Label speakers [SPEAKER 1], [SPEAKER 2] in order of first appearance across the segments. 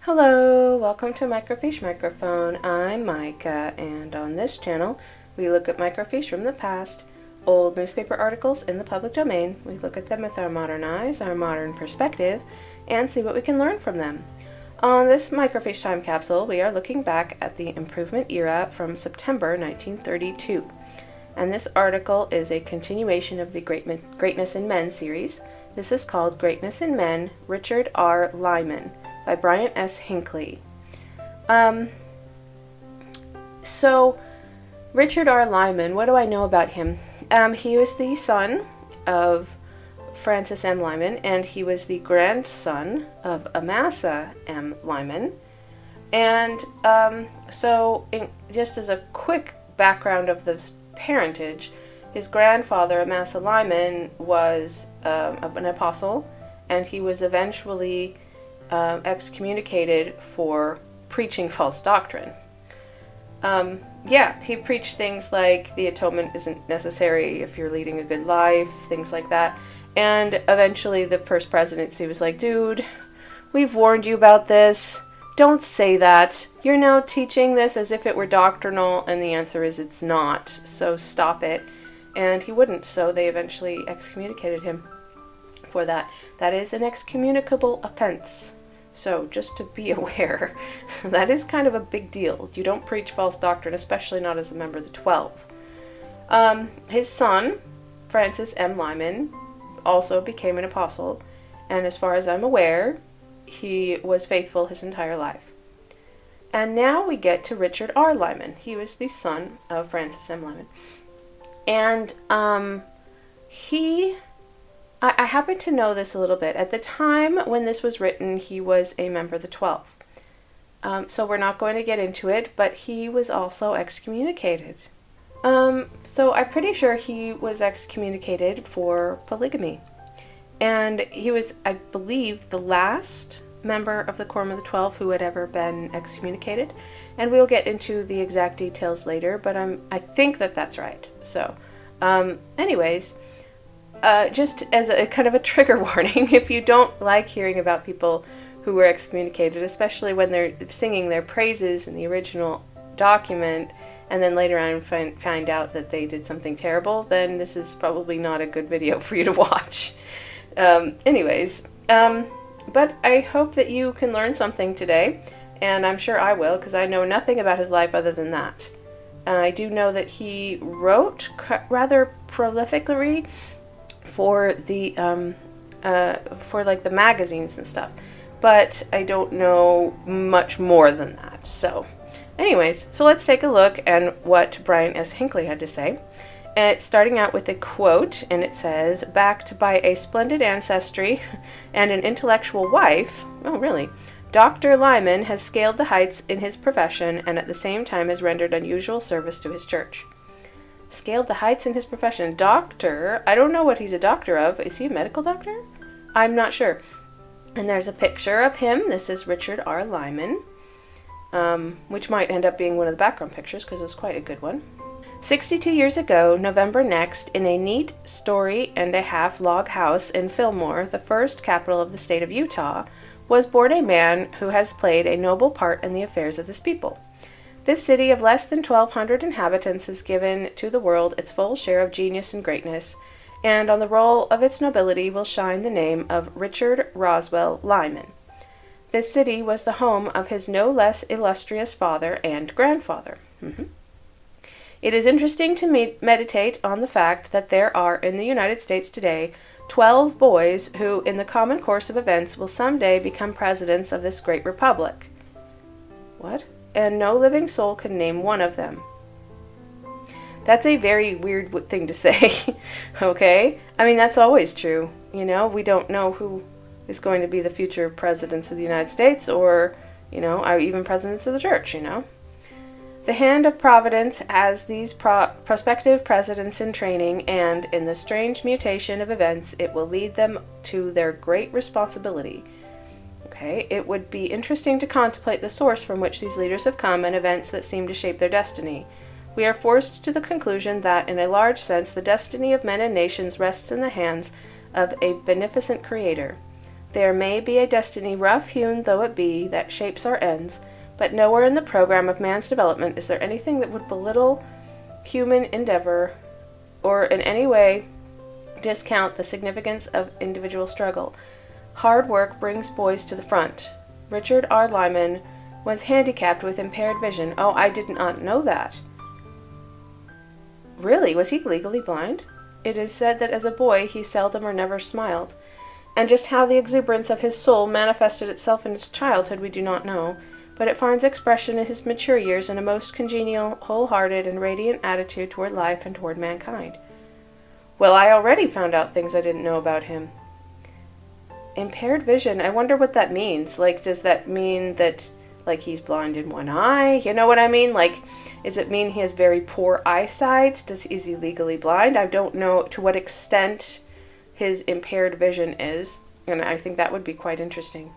[SPEAKER 1] Hello, welcome to Microfiche Microphone. I'm Micah, and on this channel we look at microfiche from the past, old newspaper articles in the public domain. We look at them with our modern eyes, our modern perspective, and see what we can learn from them. On this microfiche time capsule, we are looking back at the improvement era from September 1932. And this article is a continuation of the Greatness in Men series. This is called Greatness in Men, Richard R. Lyman, by Bryant S. Hinckley. So Richard R. Lyman, what do I know about him? He was the son of Francis M. Lyman, and he was the grandson of Amasa M. Lyman. And just as a quick background of this parentage, his grandfather, Amasa Lyman, was an apostle, and he was eventually excommunicated for preaching false doctrine. He preached things like the atonement isn't necessary if you're leading a good life, things like that. And eventually the first presidency was like, dude, we've warned you about this. Don't say that. You're now teaching this as if it were doctrinal, and the answer is it's not. So stop it. And he wouldn't, so they eventually excommunicated him for that. That is an excommunicable offense. So just to be aware, that is kind of a big deal. You don't preach false doctrine, especially not as a member of the 12. His son, Francis M. Lyman, also became an apostle, and as far as I'm aware, he was faithful his entire life. And now we get to Richard R. Lyman. He was the son of Francis M. Lyman. And I happen to know this a little bit. At the time when this was written, he was a member of the 12. So we're not going to get into it, but he was also excommunicated. So I'm pretty sure he was excommunicated for polygamy. And he was, I believe, the last member of the Quorum of the 12 who had ever been excommunicated. And we'll get into the exact details later, but I think that that's right. So, anyways, just as a kind of a trigger warning, if you don't like hearing about people who were excommunicated, especially when they're singing their praises in the original document, and then later on find out that they did something terrible, then this is probably not a good video for you to watch. But I hope that you can learn something today, and I'm sure I will, because I know nothing about his life other than that. I do know that he wrote rather prolifically for the like the magazines and stuff, but I don't know much more than that. So anyways, so let's take a look at what Bryant S. Hinckley had to say. It's starting out with a quote, and it says, backed by a splendid ancestry and an intellectual wife, oh really, Dr. Lyman has scaled the heights in his profession and at the same time has rendered unusual service to his church. Scaled the heights in his profession. Doctor, I don't know what he's a doctor of. Is he a medical doctor? I'm not sure. And there's a picture of him. This is Richard R. Lyman, which might end up being one of the background pictures because it's quite a good one. 62 years ago, November next, in a neat story-and-a-half log house in Fillmore, the first capital of the state of Utah, was born a man who has played a noble part in the affairs of this people. This city of less than 1,200 inhabitants has given to the world its full share of genius and greatness, and on the roll of its nobility will shine the name of Richard Roswell Lyman. This city was the home of his no less illustrious father and grandfather. It is interesting to meditate on the fact that there are in the United States today 12 boys who, in the common course of events, will someday become presidents of this great republic. What? And no living soul can name one of them. That's a very weird thing to say, okay? I mean, that's always true, you know? We don't know who is going to be the future presidents of the United States or, you know, even presidents of the church, you know? The hand of Providence has these prospective presidents in training, and in the strange mutation of events, it will lead them to their great responsibility. Okay, it would be interesting to contemplate the source from which these leaders have come and events that seem to shape their destiny. We are forced to the conclusion that, in a large sense, the destiny of men and nations rests in the hands of a beneficent creator. There may be a destiny, rough-hewn though it be, that shapes our ends, but nowhere in the program of man's development is there anything that would belittle human endeavor or in any way discount the significance of individual struggle. Hard work brings boys to the front. Richard R. Lyman was handicapped with impaired vision. Oh, I did not know that. Really? Was he legally blind? It is said that as a boy he seldom or never smiled. And just how the exuberance of his soul manifested itself in his childhood we do not know, but it finds expression in his mature years in a most congenial, wholehearted, and radiant attitude toward life and toward mankind. Well, I already found out things I didn't know about him. Impaired vision, I wonder what that means. Like, does that mean that, like, he's blind in one eye? You know what I mean? Like, does it mean he has very poor eyesight? Is he legally blind? I don't know to what extent his impaired vision is, and I think that would be quite interesting.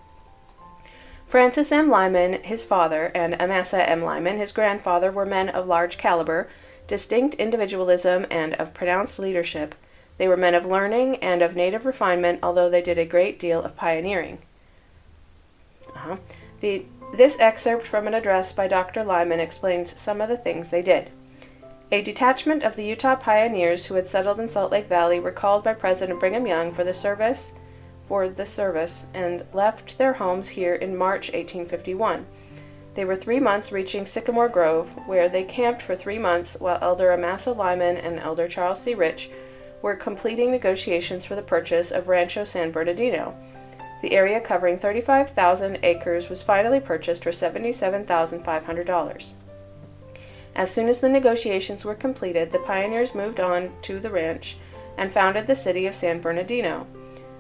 [SPEAKER 1] Francis M. Lyman, his father, and Amasa M. Lyman, his grandfather, were men of large caliber, distinct individualism, and of pronounced leadership. They were men of learning and of native refinement, although they did a great deal of pioneering. This excerpt from an address by Dr. Lyman explains some of the things they did. A detachment of the Utah pioneers who had settled in Salt Lake Valley were called by President Brigham Young for the service, and left their homes here in March 1851. They were 3 months reaching Sycamore Grove, where they camped for 3 months while Elder Amasa Lyman and Elder Charles C. Rich were completing negotiations for the purchase of Rancho San Bernardino. The area covering 35,000 acres was finally purchased for $77,500. As soon as the negotiations were completed, the pioneers moved on to the ranch and founded the city of San Bernardino.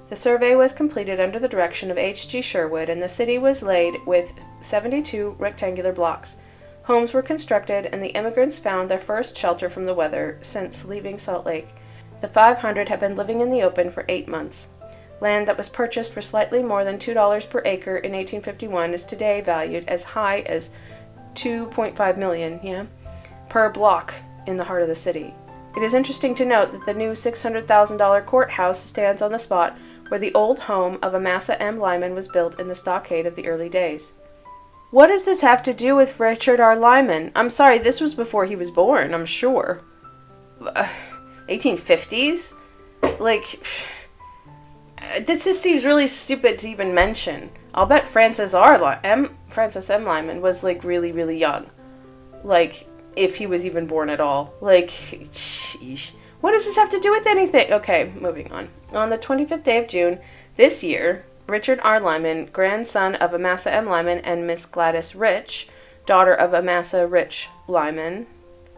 [SPEAKER 1] The survey was completed under the direction of H.G. Sherwood, and the city was laid with 72 rectangular blocks. Homes were constructed, and the immigrants found their first shelter from the weather since leaving Salt Lake. The 500 have been living in the open for 8 months. Land that was purchased for slightly more than $2 per acre in 1851 is today valued as high as $2.5 million, per block in the heart of the city. It is interesting to note that the new $600,000 courthouse stands on the spot where the old home of Amasa M. Lyman was built in the stockade of the early days. What does this have to do with Richard R. Lyman? I'm sorry, this was before he was born, I'm sure. 1850s? Like, this just seems really stupid to even mention. I'll bet Francis M. Lyman was, like, really, really young. Like, if he was even born at all. Like, sheesh. What does this have to do with anything? Okay, moving on. On the 25th day of June this year, Richard R. Lyman, grandson of Amasa M. Lyman and Miss Gladys Rich, daughter of Amasa Rich Lyman.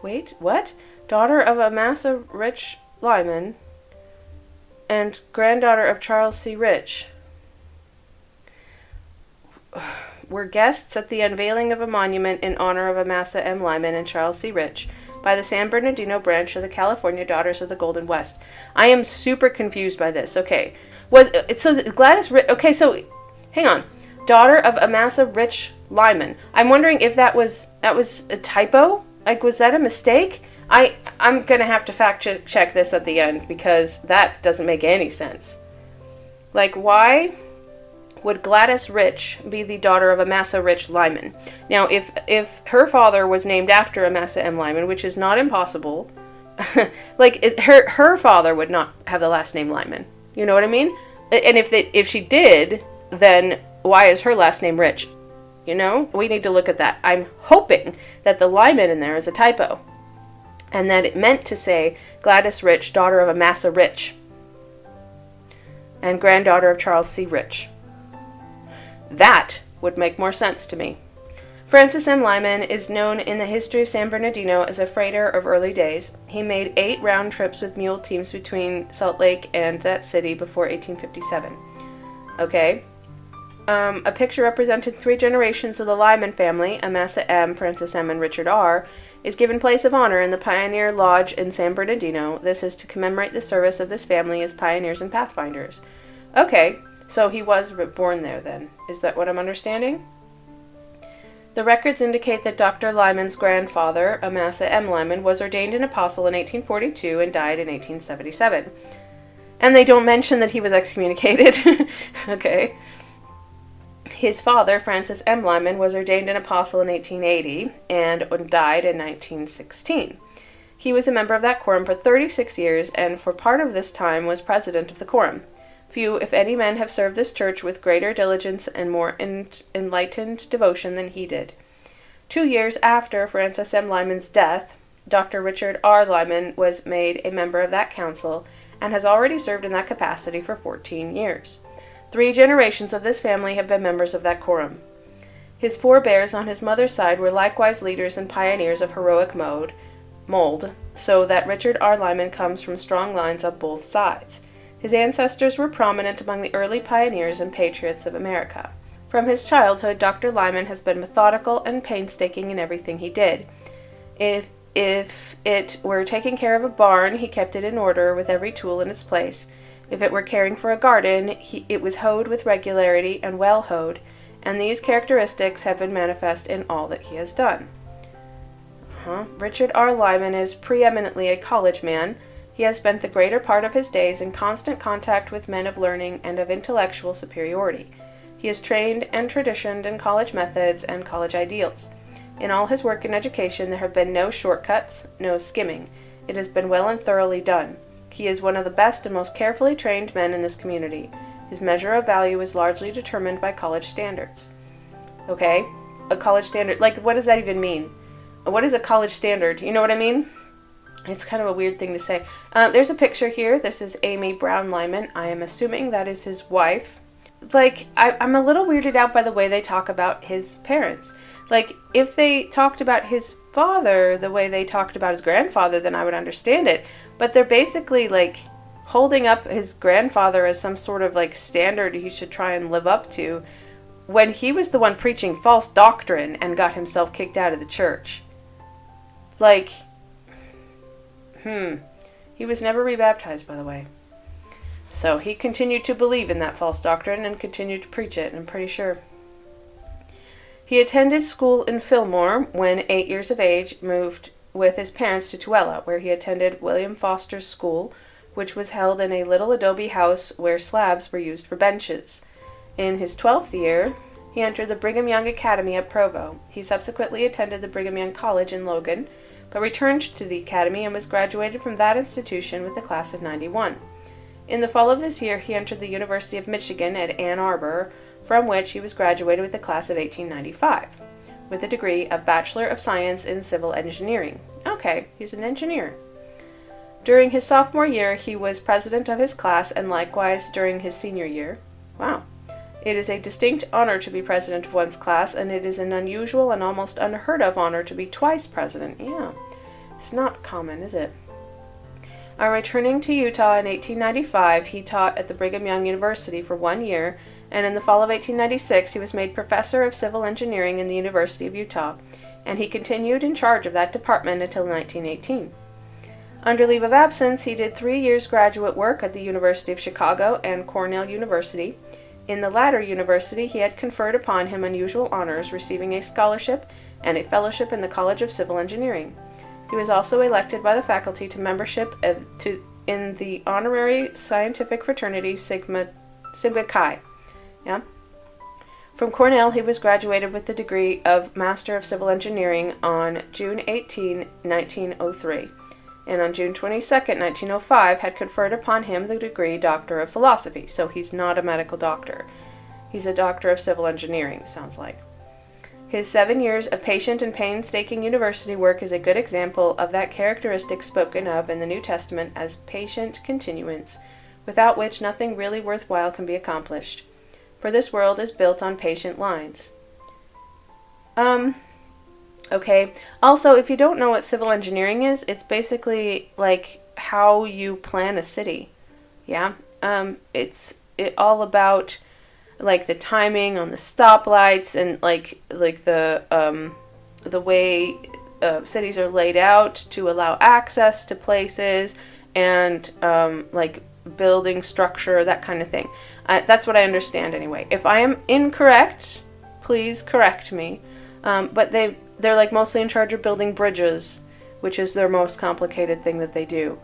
[SPEAKER 1] Wait, what? Daughter of Amasa Rich Lyman and granddaughter of Charles C. Rich were guests at the unveiling of a monument in honor of Amasa M. Lyman and Charles C. Rich by the San Bernardino branch of the California Daughters of the Golden West. I am super confused by this. Okay. Gladys Rich, okay, so hang on. Daughter of Amasa Rich Lyman. I'm wondering if that was a typo? Like, was that a mistake? I'm going to have to fact check this at the end because that doesn't make any sense. Like, why would Gladys Rich be the daughter of Amasa Rich Lyman? Now, if her father was named after Amasa M. Lyman, which is not impossible, like, her father would not have the last name Lyman. You know what I mean? And if she did, then why is her last name Rich? You know? We need to look at that. I'm hoping that the Lyman in there is a typo, and that it meant to say Gladys Rich, daughter of Amasa Rich, and granddaughter of Charles C. Rich. That would make more sense to me. Francis M. Lyman is known in the history of San Bernardino as a freighter of early days. He made 8 round trips with mule teams between Salt Lake and that city before 1857. Okay. A picture representing 3 generations of the Lyman family, Amasa M., Francis M., and Richard R., is given place of honor in the Pioneer Lodge in San Bernardino. This is to commemorate the service of this family as pioneers and pathfinders. Okay, so he was born there then. Is that what I'm understanding? The records indicate that Dr. Lyman's grandfather, Amasa M. Lyman, was ordained an apostle in 1842 and died in 1877. And they don't mention that he was excommunicated. Okay. His father, Francis M. Lyman, was ordained an apostle in 1880 and died in 1916. He was a member of that quorum for 36 years, and for part of this time was president of the quorum. Few, if any, men have served this church with greater diligence and more enlightened devotion than he did. 2 years after Francis M. Lyman's death, Dr. Richard R. Lyman was made a member of that council and has already served in that capacity for 14 years. 3 generations of this family have been members of that quorum. His forebears on his mother's side were likewise leaders and pioneers of heroic mold, so that Richard R. Lyman comes from strong lines on both sides. His ancestors were prominent among the early pioneers and patriots of America. From his childhood, Dr. Lyman has been methodical and painstaking in everything he did. If it were taking care of a barn, he kept it in order with every tool in its place. If it were caring for a garden, it was hoed with regularity and well hoed, and these characteristics have been manifest in all that he has done. Richard R. Lyman is preeminently a college man. He has spent the greater part of his days in constant contact with men of learning and of intellectual superiority. He is trained and traditioned in college methods and college ideals. In all his work in education, there have been no shortcuts, no skimming. It has been well and thoroughly done. He is one of the best and most carefully trained men in this community. His measure of value is largely determined by college standards. Okay, a college standard, like what does that even mean? What is a college standard? You know what I mean? It's kind of a weird thing to say. There's a picture here. This is Amy Brown Lyman. I am assuming that is his wife. Like, I'm a little weirded out by the way they talk about his parents. Like, if they talked about his father the way they talked about his grandfather, then I would understand it. But they're basically, like, holding up his grandfather as some sort of, like, standard he should try and live up to when he was the one preaching false doctrine and got himself kicked out of the church. Like, he was never rebaptized, by the way. So he continued to believe in that false doctrine and continued to preach it, I'm pretty sure. He attended school in Fillmore when 8 years of age, moved with his parents to Tooele, where he attended William Foster's School, which was held in a little adobe house where slabs were used for benches. In his 12th year, he entered the Brigham Young Academy at Provo. He subsequently attended the Brigham Young College in Logan, but returned to the academy and was graduated from that institution with the class of 91. In the fall of this year, he entered the University of Michigan at Ann Arbor, from which he was graduated with the class of 1895, with a degree of Bachelor of Science in Civil Engineering. Okay, he's an engineer. During his sophomore year, he was president of his class, and likewise during his senior year. Wow. It is a distinct honor to be president of one's class, and it is an unusual and almost unheard of honor to be twice president. Yeah, it's not common, is it? On returning to Utah in 1895, he taught at the Brigham Young University for 1 year, and in the fall of 1896 he was made professor of civil engineering in the University of Utah, and he continued in charge of that department until 1918. Under leave of absence, he did 3 years graduate work at the University of Chicago and Cornell University. In the latter university, he had conferred upon him unusual honors, receiving a scholarship and a fellowship in the College of Civil Engineering. He was also elected by the faculty to membership in the honorary scientific fraternity Sigma Chi. Yeah. From Cornell, he was graduated with the degree of Master of Civil Engineering on June 18, 1903, and on June 22, 1905, had conferred upon him the degree Doctor of Philosophy. So he's not a medical doctor. He's a Doctor of Civil Engineering, sounds like. His 7 years of patient and painstaking university work is a good example of that characteristic spoken of in the New Testament as patient continuance, without which nothing really worthwhile can be accomplished. For this world is built on patient lines. Okay. Also, if you don't know what civil engineering is, it's basically like how you plan a city. Yeah. It's all about like the timing on the stoplights and like the way cities are laid out to allow access to places and like building structure, that kind of thing. That's what I understand anyway. If I am incorrect, please correct me. But they're like mostly in charge of building bridges, which is their most complicated thing that they do.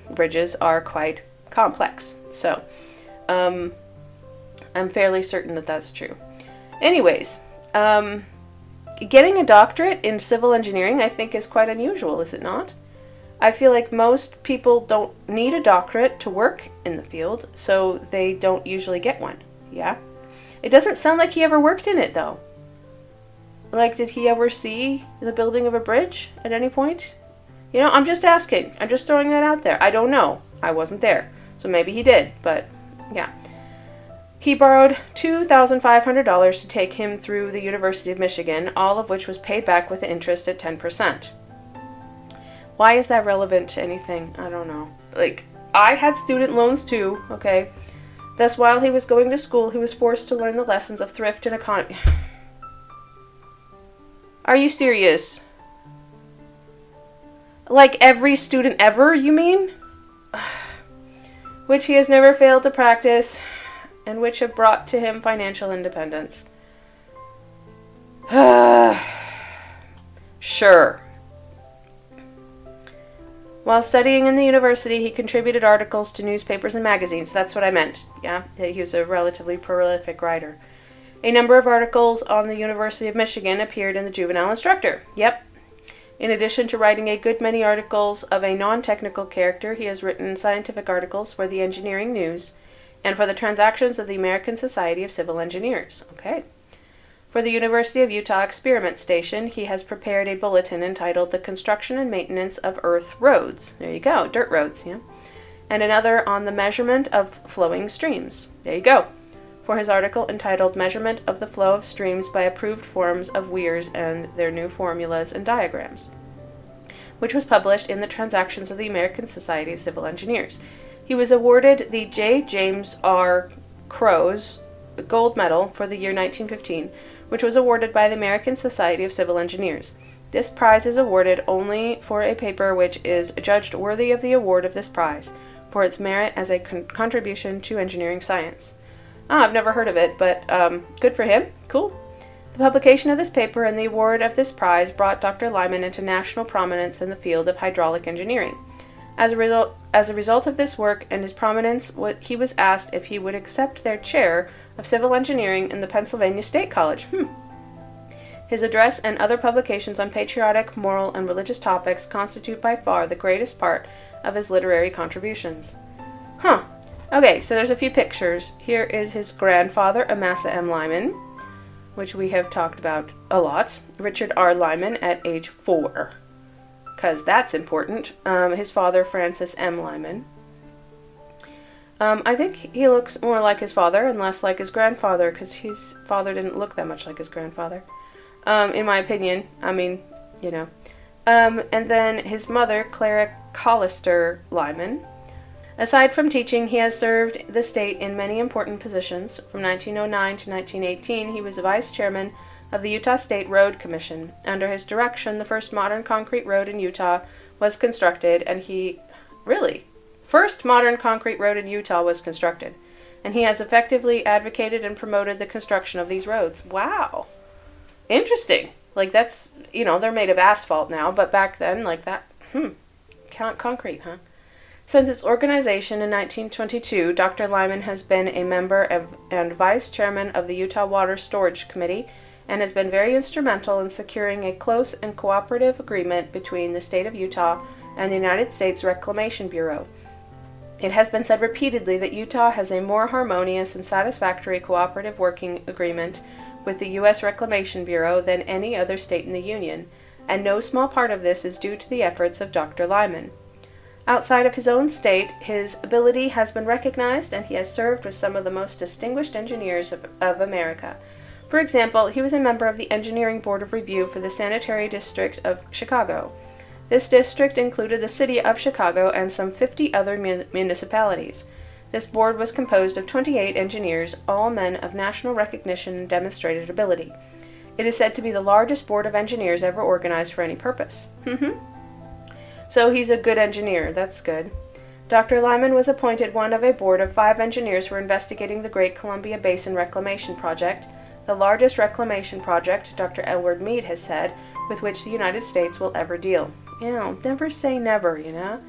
[SPEAKER 1] Bridges are quite complex. So, I'm fairly certain that that's true. Anyways, getting a doctorate in civil engineering, I think, is quite unusual, is it not? I feel like most people don't need a doctorate to work in the field, so they don't usually get one. Yeah? It doesn't sound like he ever worked in it, though. Like, did he ever see the building of a bridge at any point? You know, I'm just asking. I'm just throwing that out there. I don't know. I wasn't there. So maybe he did, but yeah. He borrowed $2,500 to take him through the University of Michigan, all of which was paid back with interest at 10%. Why is that relevant to anything? I don't know. Like, I had student loans too, okay? Thus, while he was going to school, he was forced to learn the lessons of thrift and economy. Are you serious? Like every student ever, you mean? Which he has never failed to practice, and which have brought to him financial independence. Sure. While studying in the university, he contributed articles to newspapers and magazines. That's what I meant. Yeah, he was a relatively prolific writer. A number of articles on the University of Michigan appeared in the Juvenile Instructor. Yep. In addition to writing a good many articles of a non-technical character, he has written scientific articles for the Engineering News and for the Transactions of the American Society of Civil Engineers. Okay. For the University of Utah Experiment Station, he has prepared a bulletin entitled The Construction and Maintenance of Earth Roads. There you go, dirt roads, yeah. And another on the measurement of flowing streams. There you go. For his article entitled Measurement of the Flow of Streams by Approved Forms of Weirs and Their New Formulas and Diagrams, which was published in the Transactions of the American Society of Civil Engineers. He was awarded the J. James R. Crowe's Gold Medal for the year 1915, which was awarded by the American Society of Civil Engineers. This prize is awarded only for a paper which is judged worthy of the award of this prize, for its merit as a contribution to engineering science. I've never heard of it, but good for him. Cool. The publication of this paper and the award of this prize brought Dr. Lyman into national prominence in the field of hydraulic engineering. As a result of this work and his prominence, he was asked if he would accept their chair of civil engineering in the Pennsylvania State College. His address and other publications on patriotic, moral, and religious topics constitute by far the greatest part of his literary contributions. Okay, so there's a few pictures. Here is his grandfather, Amasa M. Lyman, which we have talked about a lot. Richard R. Lyman at age 4, because that's important. His father, Francis M. Lyman. I think he looks more like his father and less like his grandfather, because his father didn't look that much like his grandfather, in my opinion. I mean, you know. And then his mother, Clara Collister Lyman. Aside from teaching, he has served the state in many important positions. From 1909 to 1918, he was vice chairman of the Utah State Road Commission. Under his direction, the first modern concrete road in Utah was constructed, and first modern concrete road in Utah was constructed, and he has effectively advocated and promoted the construction of these roads. Wow. Interesting. Like, that's, you know, they're made of asphalt now, but back then, like that, concrete, huh? Since its organization in 1922, Dr. Lyman has been a member and vice chairman of the Utah Water Storage Committee and has been very instrumental in securing a close and cooperative agreement between the state of Utah and the United States Reclamation Bureau. It has been said repeatedly that Utah has a more harmonious and satisfactory cooperative working agreement with the U.S. Reclamation Bureau than any other state in the Union, and no small part of this is due to the efforts of Dr. Lyman. Outside of his own state, his ability has been recognized, and he has served with some of the most distinguished engineers of America. For example, he was a member of the Engineering Board of Review for the Sanitary District of Chicago. This district included the city of Chicago and some 50 other municipalities. This board was composed of 28 engineers, all men of national recognition and demonstrated ability. It is said to be the largest board of engineers ever organized for any purpose. So he's a good engineer. That's good. Dr. Lyman was appointed one of a board of 5 engineers who were investigating the Great Columbia Basin Reclamation Project, the largest reclamation project, Dr. Edward Mead has said, with which the United States will ever deal. You know, never say never, you know.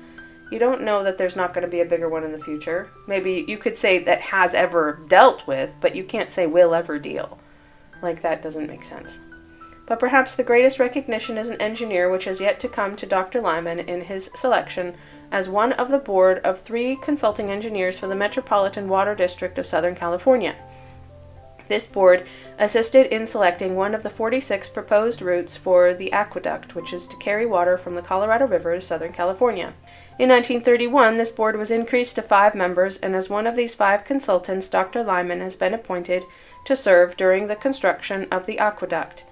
[SPEAKER 1] You don't know that there's not going to be a bigger one in the future. Maybe you could say that has ever dealt with, but you can't say will ever deal. Like, that doesn't make sense. But perhaps the greatest recognition as an engineer which has yet to come to Dr. Lyman in his selection as one of the board of 3 consulting engineers for the Metropolitan Water District of Southern California. This board assisted in selecting one of the 46 proposed routes for the aqueduct, which is to carry water from the Colorado River to Southern California. In 1931, this board was increased to 5 members, and as one of these 5 consultants, Dr. Lyman has been appointed to serve during the construction of the aqueduct.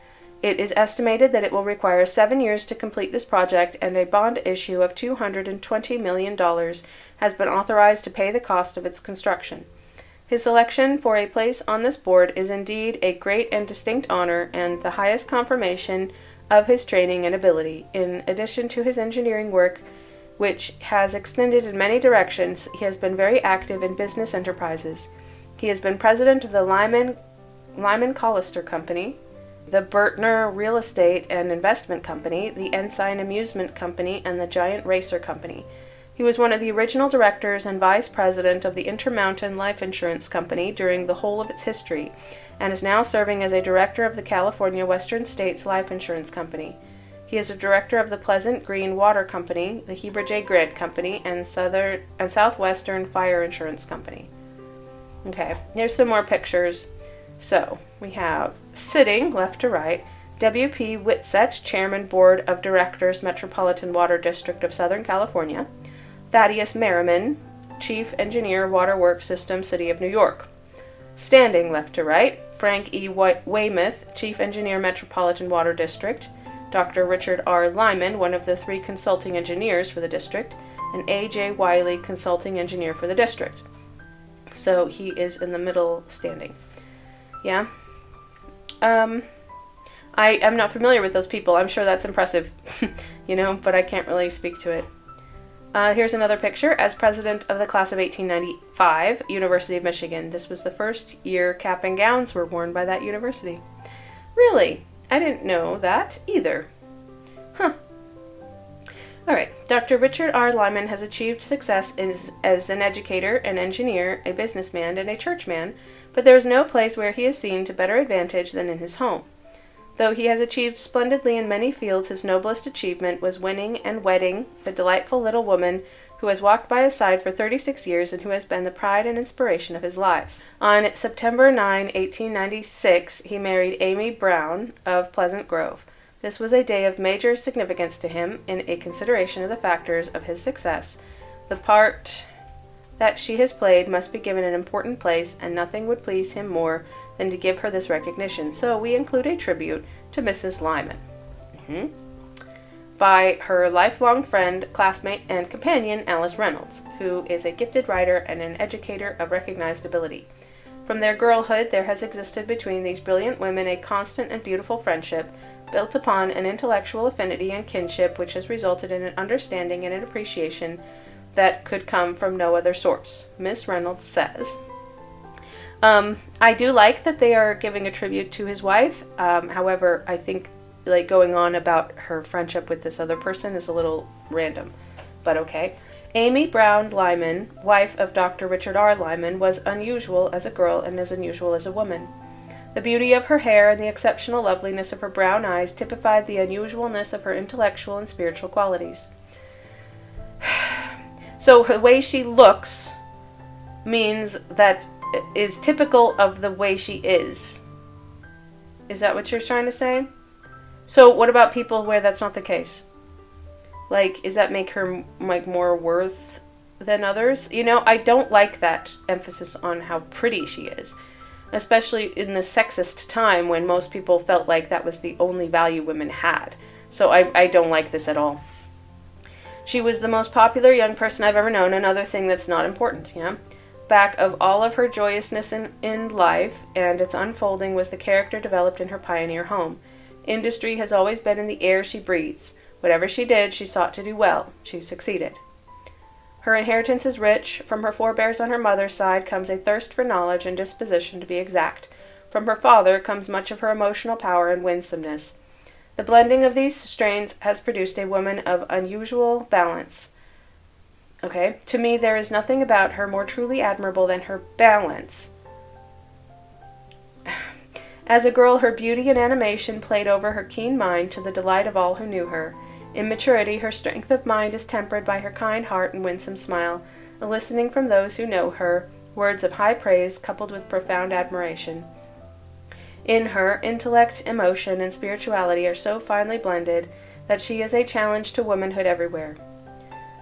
[SPEAKER 1] It is estimated that it will require 7 years to complete this project, and a bond issue of $220 million has been authorized to pay the cost of its construction. His selection for a place on this board is indeed a great and distinct honor and the highest confirmation of his training and ability. In addition to his engineering work, which has extended in many directions, he has been very active in business enterprises. He has been president of the Lyman Collister Company, the Bertner Real Estate and Investment Company, the Ensign Amusement Company, and the Giant Racer Company. He was one of the original directors and vice president of the Intermountain Life Insurance Company during the whole of its history, and is now serving as a director of the California Western States Life Insurance Company. He is a director of the Pleasant Green Water Company, the Heber J. Grant Company, and Southwestern Fire Insurance Company. Okay, here's some more pictures. So, we have sitting, left to right, W.P. Whitsett, Chairman, Board of Directors, Metropolitan Water District of Southern California. Thaddeus Merriman, Chief Engineer, Waterworks System, City of New York. Standing, left to right, Frank E. Weymouth, Chief Engineer, Metropolitan Water District. Dr. Richard R. Lyman, one of the 3 consulting engineers for the district. And A.J. Wiley, Consulting Engineer for the district. So he is in the middle standing. Yeah. I am not familiar with those people. I'm sure that's impressive, but I can't really speak to it. Here's another picture as president of the class of 1895, University of Michigan. This was the first year cap and gowns were worn by that university. Really? I didn't know that either. Huh. Alright, Dr. Richard R. Lyman has achieved success as an educator, an engineer, a businessman, and a churchman, but there is no place where he is seen to better advantage than in his home. Though he has achieved splendidly in many fields, his noblest achievement was winning and wedding the delightful little woman who has walked by his side for 36 years and who has been the pride and inspiration of his life. On September 9, 1896, he married Amy Brown of Pleasant Grove. This was a day of major significance to him in a consideration of the factors of his success. The part that she has played must be given an important place, and nothing would please him more than to give her this recognition. So we include a tribute to Mrs. Lyman. By her lifelong friend, classmate, and companion, Alice Reynolds, who is a gifted writer and an educator of recognized ability. From their girlhood, there has existed between these brilliant women a constant and beautiful friendship, built upon an intellectual affinity and kinship which has resulted in an understanding and an appreciation that could come from no other source. Miss Reynolds says, I do like that they are giving a tribute to his wife. However, I think going on about her friendship with this other person is a little random, but okay. Amy Brown Lyman, wife of Dr. Richard R. Lyman, was unusual as a girl and as unusual as a woman. The beauty of her hair and the exceptional loveliness of her brown eyes typified the unusualness of her intellectual and spiritual qualities. So the way she looks means that is typical of the way she is. Is that what you're trying to say? So what about people where that's not the case? Does that make her more worth than others? I don't like that emphasis on how pretty she is, especially in the sexist time when most people felt like that was the only value women had. So I don't like this at all. She was the most popular young person I've ever known, another thing that's not important, yeah? Back of all of her joyousness in life and its unfolding was the character developed in her pioneer home. Industry has always been in the air she breathes. Whatever she did, she sought to do well. She succeeded. Her inheritance is rich. From her forebears on her mother's side comes a thirst for knowledge and disposition to be exact. From her father comes much of her emotional power and winsomeness. The blending of these strains has produced a woman of unusual balance. Okay? To me, there is nothing about her more truly admirable than her balance. As a girl, her beauty and animation played over her keen mind to the delight of all who knew her. In maturity, her strength of mind is tempered by her kind heart and winsome smile, eliciting from those who know her words of high praise coupled with profound admiration. In her, intellect, emotion, and spirituality are so finely blended that she is a challenge to womanhood everywhere.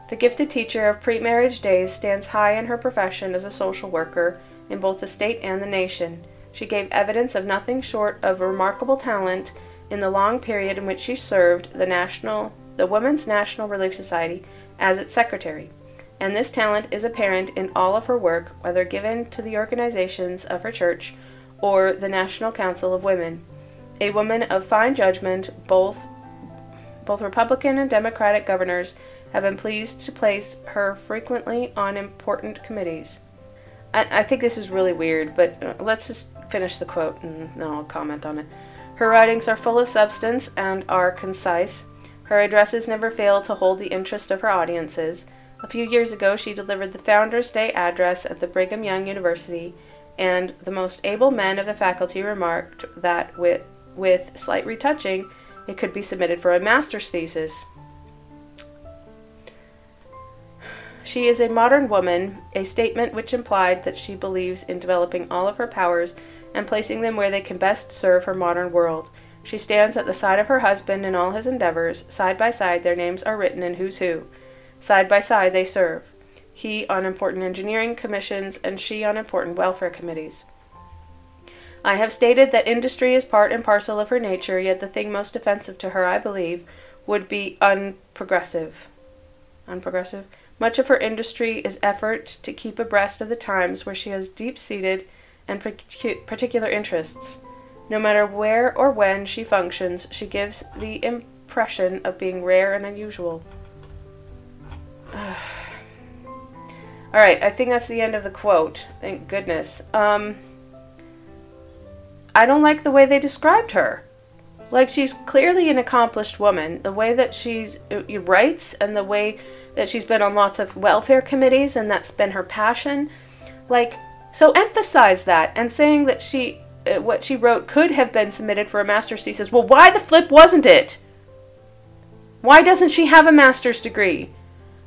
[SPEAKER 1] The gifted teacher of pre-marriage days stands high in her profession as a social worker in both the state and the nation. She gave evidence of nothing short of remarkable talent in the long period in which she served the Women's National Relief Society as its secretary, and this talent is apparent in all of her work, whether given to the organizations of her church or the National Council of Women. A woman of fine judgment, both Republican and Democratic governors have been pleased to place her frequently on important committees. I think this is really weird, but let's just finish the quote and then I'll comment on it. Her writings are full of substance and are concise. Her addresses never fail to hold the interest of her audiences. A few years ago, she delivered the Founders' Day address at the Brigham Young University, and the most able men of the faculty remarked that with slight retouching, it could be submitted for a master's thesis. She is a modern woman, a statement which implied that she believes in developing all of her powers and placing them where they can best serve her modern world. She stands at the side of her husband in all his endeavors. Side by side, their names are written in Who's Who. Side by side, they serve. He on important engineering commissions and she on important welfare committees. I have stated that industry is part and parcel of her nature, yet the thing most offensive to her, I believe, would be unprogressive. Unprogressive? Much of her industry is effort to keep abreast of the times where she has deep-seated and particular interests. No matter where or when she functions, she gives the impression of being rare and unusual. Alright, I think that's the end of the quote. Thank goodness. I don't like the way they described her. Like, she's clearly an accomplished woman. The way that she writes and the way that she's been on lots of welfare committees and that's been her passion. Like, so emphasize that and saying that what she wrote could have been submitted for a master's thesis. Well, why the flip wasn't it? Why doesn't she have a master's degree?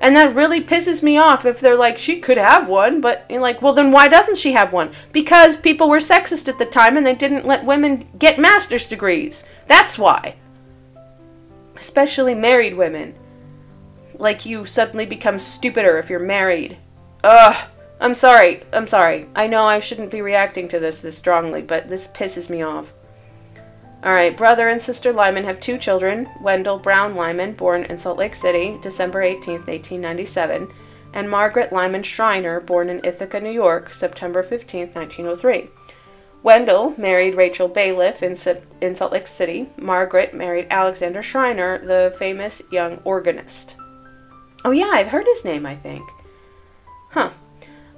[SPEAKER 1] And that really pisses me off if they're like, she could have one, but you're like, well, then why doesn't she have one? Because people were sexist at the time and they didn't let women get master's degrees. That's why. Especially married women. Like, you suddenly become stupider if you're married. Ugh. I'm sorry. I know I shouldn't be reacting to this strongly, but this pisses me off. Alright, brother and sister Lyman have 2 children, Wendell Brown Lyman, born in Salt Lake City, December 18, 1897, and Margaret Lyman Schreiner, born in Ithaca, New York, September 15, 1903. Wendell married Rachel Bailiff in Salt Lake City. Margaret married Alexander Schreiner, the famous young organist. Oh yeah, I've heard his name, I think. Huh.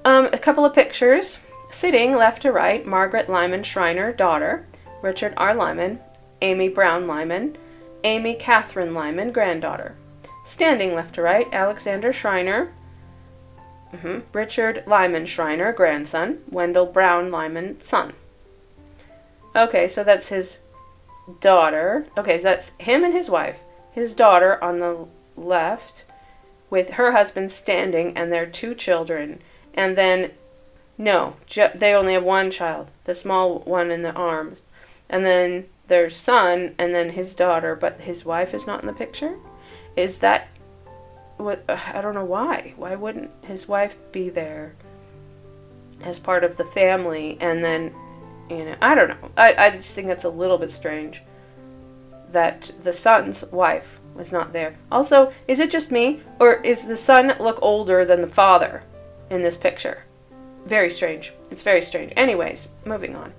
[SPEAKER 1] A couple of pictures. Sitting left to right, Margaret Lyman Schreiner, daughter. Richard R. Lyman, Amy Brown Lyman, Amy Catherine Lyman, granddaughter. Standing left to right, Alexander Schreiner, Richard Lyman Schreiner, grandson, Wendell Brown Lyman, son. Okay, so that's his daughter. Okay, so that's him and his wife. His daughter on the left, with her husband standing and their 2 children. And then, no, they only have 1 child, the small one in the arms. And then their son, and then his daughter, but his wife is not in the picture? Is that what? I don't know why. Why wouldn't his wife be there as part of the family? And then, I don't know. I just think that's a little bit strange that the son's wife was not there. Also, is it just me, or is the son look older than the father in this picture? Very strange. It's very strange. Anyways, moving on.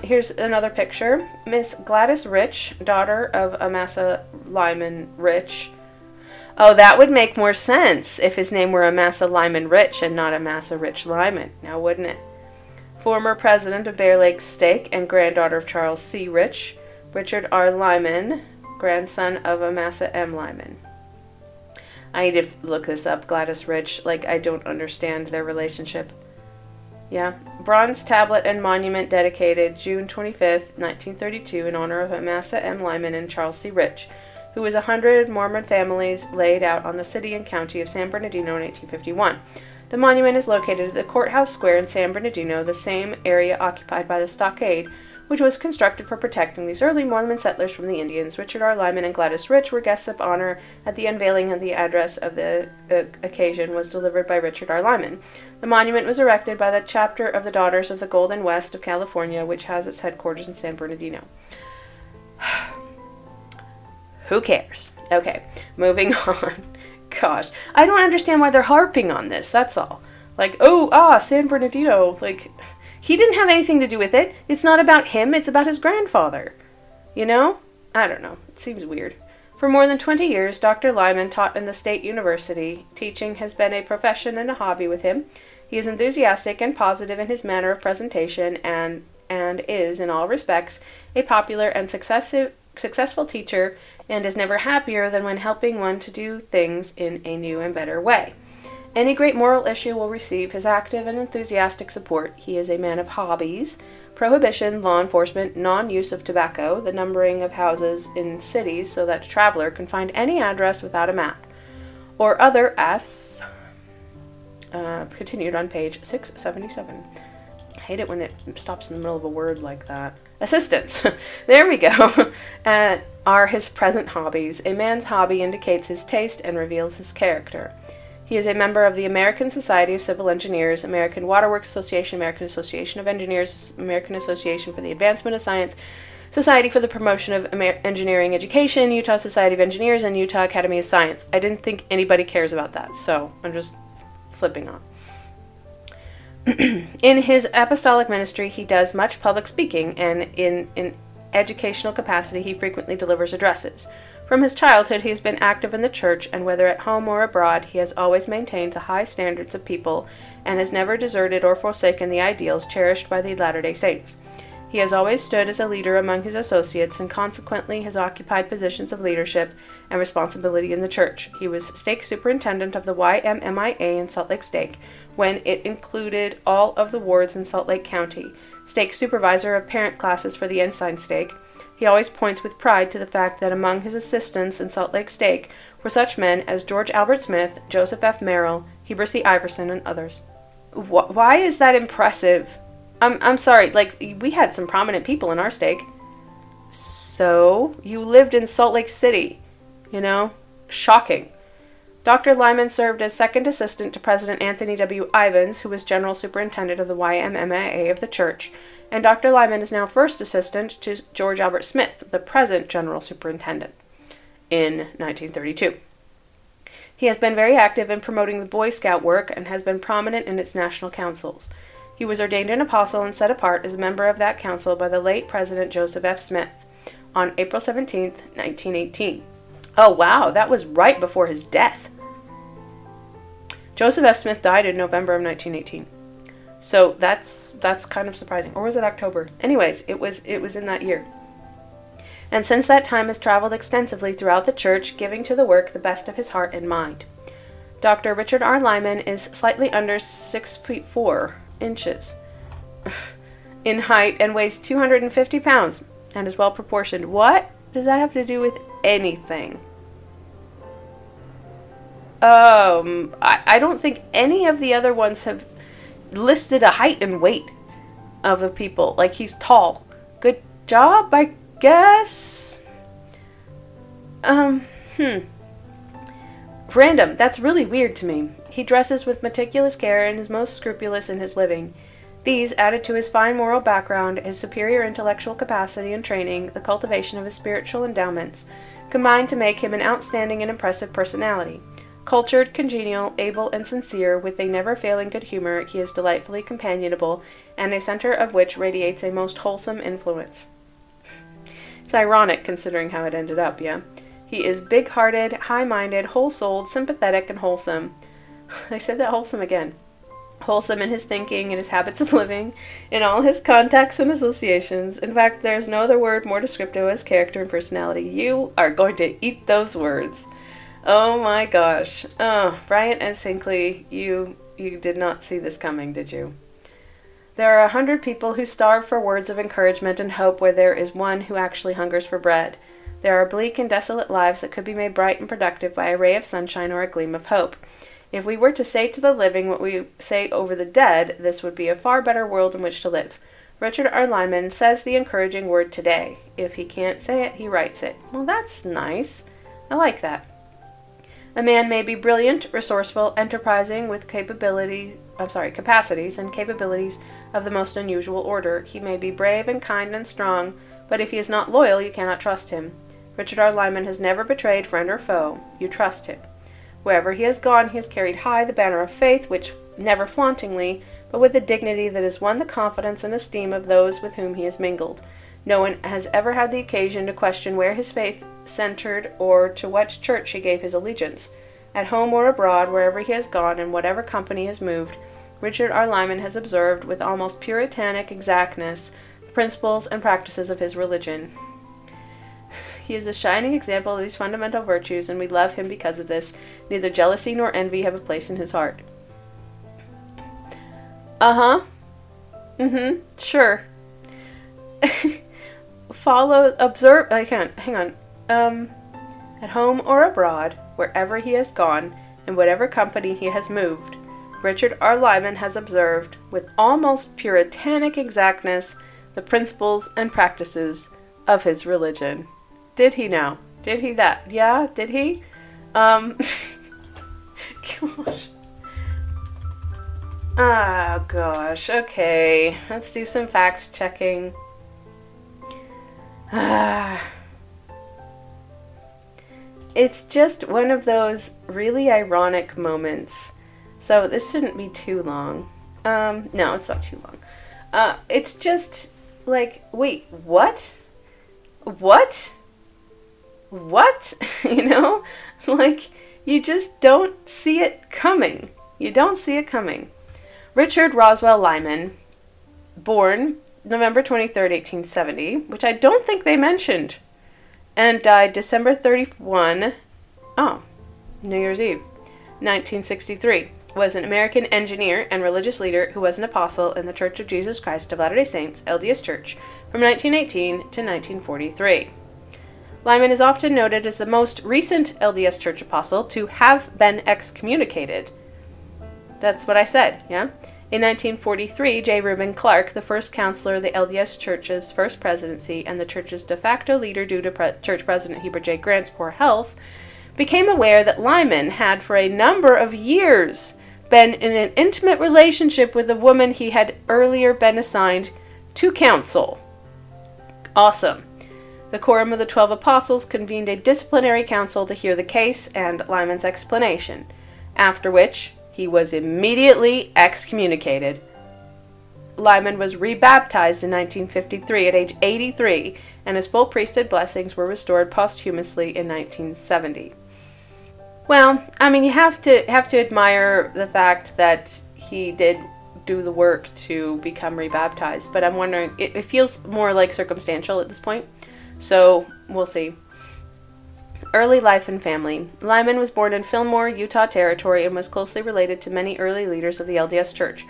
[SPEAKER 1] Here's another picture. Miss Gladys Rich, daughter of Amasa Lyman Rich. Oh, that would make more sense if his name were Amasa Lyman Rich and not Amasa Rich Lyman, now wouldn't it? Former president of Bear Lake Steak and granddaughter of Charles C. Rich. Richard R. Lyman, grandson of Amasa M. Lyman. I need to look this up. Gladys Rich. Like, I don't understand their relationship. Yeah. Bronze tablet and monument dedicated June 25th, 1932 in honor of Amasa M. Lyman and Charles C. Rich, who was 100 Mormon families laid out on the city and county of San Bernardino in 1851. The monument is located at the Courthouse Square in San Bernardino, the same area occupied by the stockade, which was constructed for protecting these early Mormon settlers from the Indians. Richard R. Lyman and Gladys Rich were guests of honor at the unveiling, and the address of the occasion was delivered by Richard R. Lyman. The monument was erected by the chapter of the Daughters of the Golden West of California, which has its headquarters in San Bernardino. Who cares? Okay, moving on. Gosh, I don't understand why they're harping on this, that's all. Like, San Bernardino, like, he didn't have anything to do with it. It's not about him, it's about his grandfather. You know? I don't know, it seems weird. For more than 20 years, Dr. Lyman taught in the State University. Teaching has been a profession and a hobby with him. He is enthusiastic and positive in his manner of presentation and is, in all respects, a popular and successful teacher, and is never happier than when helping one to do things in a new and better way. Any great moral issue will receive his active and enthusiastic support. He is a man of hobbies: prohibition, law enforcement, non-use of tobacco, the numbering of houses in cities so that a traveler can find any address without a map, or other continued on page 677. I hate it when it stops in the middle of a word like that. Assistance. There we go. Are his present hobbies. A man's hobby indicates his taste and reveals his character. He is a member of the American Society of Civil Engineers, American Waterworks Association, American Association of Engineers, American Association for the Advancement of Science, Society for the Promotion of Engineering Education, Utah Society of Engineers, and Utah Academy of Science. I didn't think anybody cares about that, so I'm just flipping on. In his apostolic ministry, he does much public speaking, and in educational capacity, he frequently delivers addresses. From his childhood, he has been active in the church, and whether at home or abroad, he has always maintained the high standards of people and has never deserted or forsaken the ideals cherished by the Latter-day Saints. He has always stood as a leader among his associates and consequently has occupied positions of leadership and responsibility in the church. He was stake superintendent of the YMMIA in Salt Lake Stake when it included all of the wards in Salt Lake County, stake supervisor of parent classes for the Ensign Stake. He always points with pride to the fact that among his assistants in Salt Lake Stake were such men as George Albert Smith, Joseph F. Merrill, Heber C. Iverson, and others. Why is that impressive? I'm sorry, like, we had some prominent people in our stake. So, you lived in Salt Lake City, you know? Shocking. Dr. Lyman served as second assistant to President Anthony W. Ivins, who was general superintendent of the YMMIA of the church, and Dr. Lyman is now first assistant to George Albert Smith, the present general superintendent, in 1932. He has been very active in promoting the Boy Scout work and has been prominent in its national councils. He was ordained an apostle and set apart as a member of that council by the late President Joseph F. Smith on April 17, 1918. Oh wow, that was right before his death. Joseph F. Smith died in November of 1918. So that's kind of surprising. Or was it October? Anyways, it was in that year. And since that time has traveled extensively throughout the church, giving to the work the best of his heart and mind. Dr. Richard R. Lyman is slightly under 6'4" in height and weighs 250 pounds and is well proportioned. What does that have to do with anything? I don't think any of the other ones have listed a height and weight of the people. Like, he's tall. Good job, I guess. Random. That's really weird to me. He dresses with meticulous care and is most scrupulous in his living. These, added to his fine moral background, his superior intellectual capacity and training, the cultivation of his spiritual endowments, combine to make him an outstanding and impressive personality. Cultured, congenial, able, and sincere, with a never-failing good humor, he is delightfully companionable, and a center of which radiates a most wholesome influence. It's ironic, considering how it ended up, yeah? He is big-hearted, high-minded, whole-souled, sympathetic, and wholesome. I said that wholesome again. Wholesome in his thinking and his habits of living, in all his contacts and associations. In fact, there is no other word more descriptive of his character and personality. You are going to eat those words. Oh my gosh. Oh, Bryant and Hinckley, you did not see this coming, did you? There are 100 people who starve for words of encouragement and hope where there is one who actually hungers for bread. There are bleak and desolate lives that could be made bright and productive by a ray of sunshine or a gleam of hope. If we were to say to the living what we say over the dead, this would be a far better world in which to live. Richard R. Lyman says the encouraging word today. If he can't say it, he writes it. Well, that's nice. I like that. A man may be brilliant, resourceful, enterprising, with capacities and capabilities of the most unusual order. He may be brave and kind and strong, but if he is not loyal, you cannot trust him. Richard R. Lyman has never betrayed friend or foe. You trust him. Wherever he has gone, he has carried high the banner of faith, which, never flauntingly, but with a dignity that has won the confidence and esteem of those with whom he has mingled. No one has ever had the occasion to question where his faith centered or to what church he gave his allegiance. At home or abroad, wherever he has gone and whatever company has moved, Richard R. Lyman has observed with almost puritanic exactness the principles and practices of his religion. He is a shining example of these fundamental virtues, and we love him because of this. Neither jealousy nor envy have a place in his heart. Sure. At home or abroad, wherever he has gone, and whatever company he has moved, Richard R. Lyman has observed, with almost puritanic exactness, the principles and practices of his religion. Did he now? Did he that? Yeah, did he? Gosh. Oh, gosh. Okay. Let's do some fact checking. It's just one of those really ironic moments. So this shouldn't be too long. No, it's not too long. It's just like, wait, what? What? What? You know? Like, you just don't see it coming. You don't see it coming. Richard Roswell Lyman, born November 23rd, 1870, which I don't think they mentioned, and died December 31, New Year's Eve, 1963, was an American engineer and religious leader who was an apostle in the Church of Jesus Christ of Latter-day Saints, LDS Church, from 1918 to 1943. Lyman is often noted as the most recent LDS Church apostle to have been excommunicated. That's what I said, yeah? In 1943, J. Reuben Clark, the first counselor of the LDS Church's first presidency and the Church's de facto leader due to Church President Heber J. Grant's poor health, became aware that Lyman had for a number of years been in an intimate relationship with a woman he had earlier been assigned to counsel. Awesome. The Quorum of the 12 Apostles convened a disciplinary council to hear the case and Lyman's explanation, after which he was immediately excommunicated. Lyman was rebaptized in 1953 at age 83, and his full priesthood blessings were restored posthumously in 1970. Well, I mean, you have to admire the fact that he did do the work to become rebaptized, but I'm wondering, it feels more like circumstantial at this point, so we'll see. Early life and family. Lyman was born in Fillmore, Utah Territory, and was closely related to many early leaders of the LDS Church.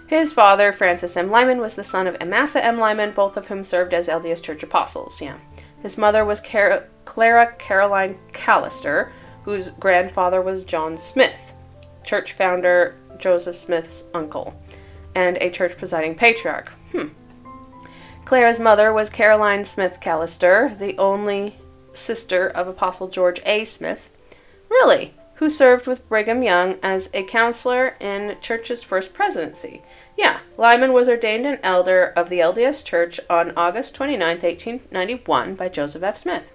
[SPEAKER 1] His father, Francis M. Lyman, was the son of Amasa M. Lyman, both of whom served as LDS Church apostles. Yeah. His mother was Clara Caroline Callister, whose grandfather was John Smith, church founder Joseph Smith's uncle, and a church presiding patriarch. Clara's mother was Caroline Smith Callister, the only sister of Apostle George A. Smith, really, who served with Brigham Young as a counselor in church's first presidency. Yeah, Lyman was ordained an elder of the LDS Church on August 29, 1891 by Joseph F. Smith.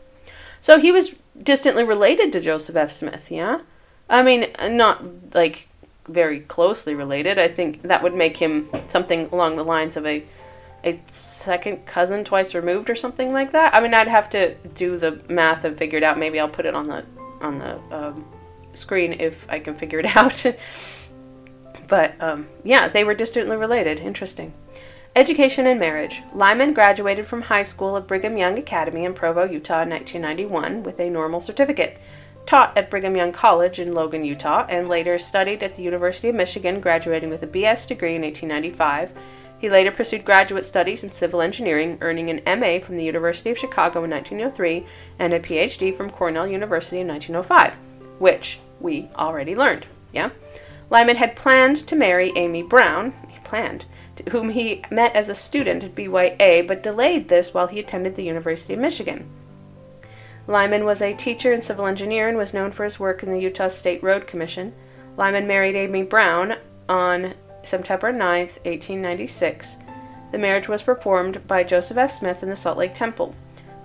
[SPEAKER 1] So he was distantly related to Joseph F. Smith, yeah? I mean, not, like, very closely related. I think that would make him something along the lines of a second cousin twice removed or something like that. I mean, I'd have to do the math and figure it out. Maybe I'll put it on the screen if I can figure it out. But, yeah, they were distantly related. Interesting. Education and marriage. Lyman graduated from high school at Brigham Young Academy in Provo, Utah in 1991 with a normal certificate. taught at Brigham Young College in Logan, Utah, and later studied at the University of Michigan, graduating with a BS degree in 1895. He later pursued graduate studies in civil engineering, earning an MA from the University of Chicago in 1903 and a PhD from Cornell University in 1905, which we already learned, yeah? Lyman had planned to marry Amy Brown, whom he met as a student at BYA, but delayed this while he attended the University of Michigan. Lyman was a teacher and civil engineer and was known for his work in the Utah State Road Commission. Lyman married Amy Brown on September 9, 1896. The marriage was performed by Joseph F. Smith in the Salt Lake Temple.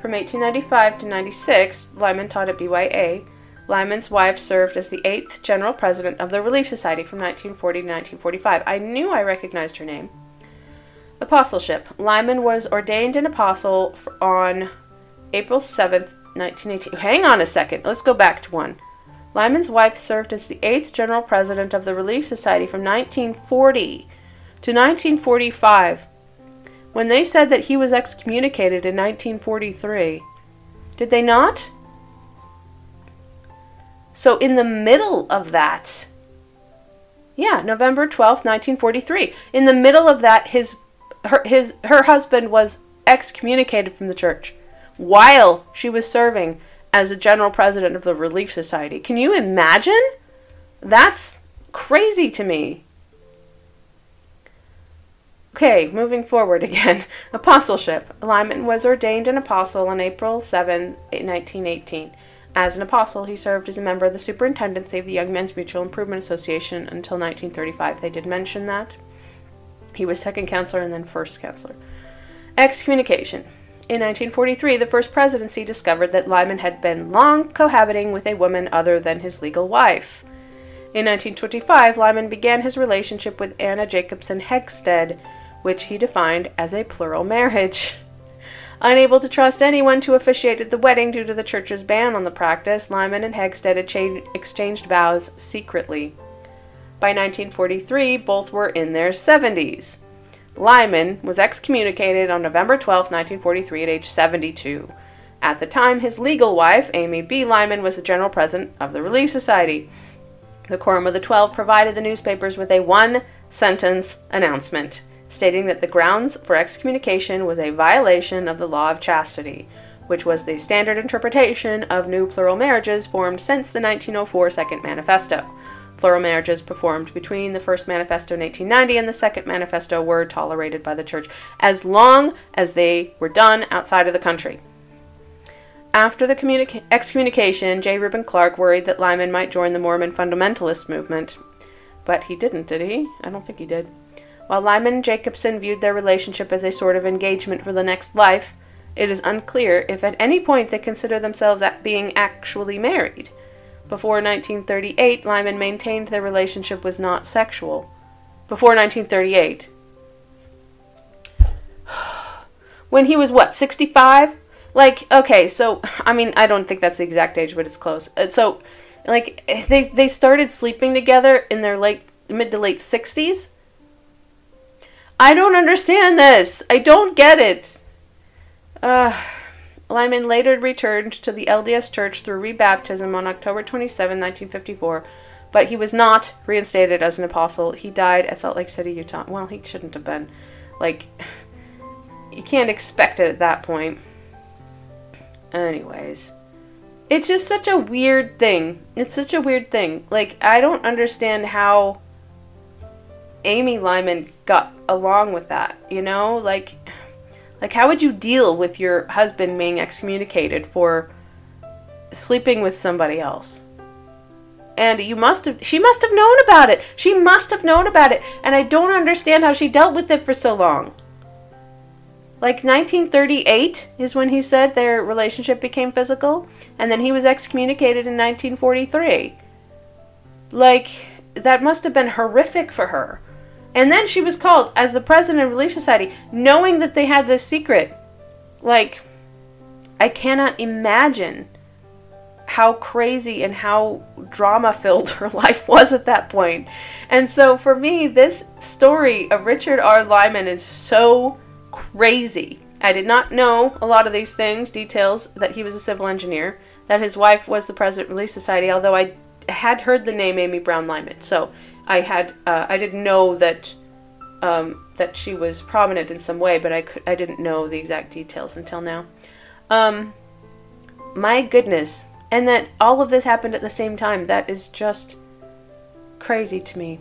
[SPEAKER 1] From 1895 to 96, Lyman taught at BYA. Lyman's wife served as the 8th General President of the Relief Society from 1940 to 1945. I knew I recognized her name. Apostleship. Lyman was ordained an apostle on April 7th, 1918. Hang on a second. Let's go back to one. Lyman's wife served as the 8th General President of the Relief Society from 1940 to 1945. When they said that he was excommunicated in 1943, did they not? So in the middle of that, yeah, November 12th, 1943. In the middle of that, her husband was excommunicated from the church while she was serving as a general president of the Relief Society. Can you imagine? That's crazy to me. Okay, moving forward again. Apostleship. Lyman was ordained an apostle on April 7, 1918. As an apostle, he served as a member of the Superintendency of the Young Men's Mutual Improvement Association until 1935. They did mention that. He was second counselor and then first counselor. Excommunication. In 1943, the First Presidency discovered that Lyman had been long cohabiting with a woman other than his legal wife. In 1925, Lyman began his relationship with Anna Jacobson Hegstead, which he defined as a plural marriage. Unable to trust anyone to officiate at the wedding due to the church's ban on the practice, Lyman and Hegstead exchanged vows secretly. By 1943, both were in their 70s. Lyman was excommunicated on November 12, 1943 at age 72. At the time, his legal wife, Amy B. Lyman, was the general president of the Relief Society. The Quorum of the 12 provided the newspapers with a one-sentence announcement, stating that the grounds for excommunication was a violation of the law of chastity, which was the standard interpretation of new plural marriages formed since the 1904 Second Manifesto. Plural marriages performed between the first manifesto in 1890 and the second manifesto were tolerated by the church as long as they were done outside of the country. After the excommunication, J. Reuben Clark worried that Lyman might join the Mormon fundamentalist movement. But he didn't, did he? I don't think he did. While Lyman and Jacobson viewed their relationship as a sort of engagement for the next life, it is unclear if at any point they consider themselves being actually married. Before 1938, Lyman maintained their relationship was not sexual. Before 1938. When he was, what, 65? Like, okay, so, I mean, I don't think that's the exact age, but it's close. So, like, they started sleeping together in their mid to late 60s? I don't understand this. I don't get it. Lyman later returned to the LDS Church through rebaptism on October 27, 1954, but he was not reinstated as an apostle. He died at Salt Lake City, Utah. Well, he shouldn't have been. Like, you can't expect it at that point. Anyways, it's just such a weird thing. It's such a weird thing. Like, I don't understand how Amy Lyman got along with that, you know? Like, how would you deal with your husband being excommunicated for sleeping with somebody else? And she must have known about it. She must have known about it. And I don't understand how she dealt with it for so long. Like 1938 is when he said their relationship became physical. And then he was excommunicated in 1943. Like, that must have been horrific for her. And then she was called as the president of Relief Society, knowing that they had this secret. Like, I cannot imagine how crazy and how drama-filled her life was at that point. And so for me, this story of Richard R. Lyman is so crazy. I did not know a lot of these things, details, that he was a civil engineer, that his wife was the president of Relief Society, although I had heard the name Amy Brown Lyman. So I didn't know that that she was prominent in some way, but I didn't know the exact details until now. My goodness. And that all of this happened at the same time. That is just crazy to me.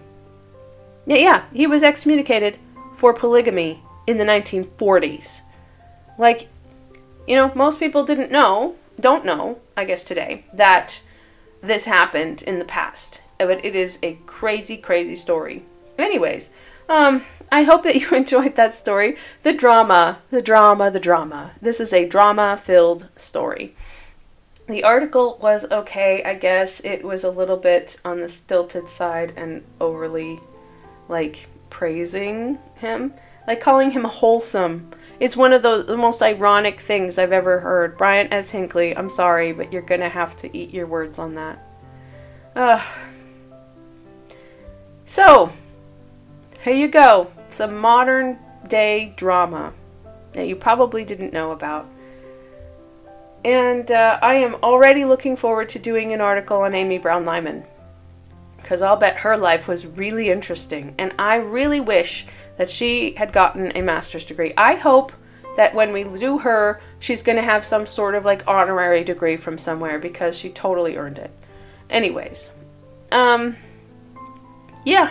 [SPEAKER 1] Yeah, he was excommunicated for polygamy in the 1940s. Like, you know, most people don't know, I guess today, that this happened in the past. But it is a crazy, crazy story. Anyways, I hope that you enjoyed that story. The drama. This is a drama-filled story. The article was okay, I guess. It was a little bit on the stilted side and overly, like, praising him. Like, calling him wholesome. It's one of the most ironic things I've ever heard. Bryant as Hinckley, I'm sorry, but you're gonna have to eat your words on that. So, here you go. Some modern day drama that you probably didn't know about. And I am already looking forward to doing an article on Amy Brown Lyman, because I'll bet her life was really interesting. And I really wish that she had gotten a master's degree. I hope that when we do her, she's going to have some sort of like honorary degree from somewhere, because she totally earned it. Anyways, yeah.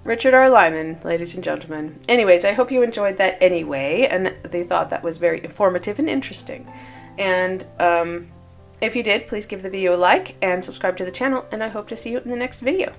[SPEAKER 1] Richard R. Lyman, ladies and gentlemen. Anyways, I hope you enjoyed that anyway, and they thought that was very informative and interesting. And if you did, please give the video a like and subscribe to the channel, and I hope to see you in the next video.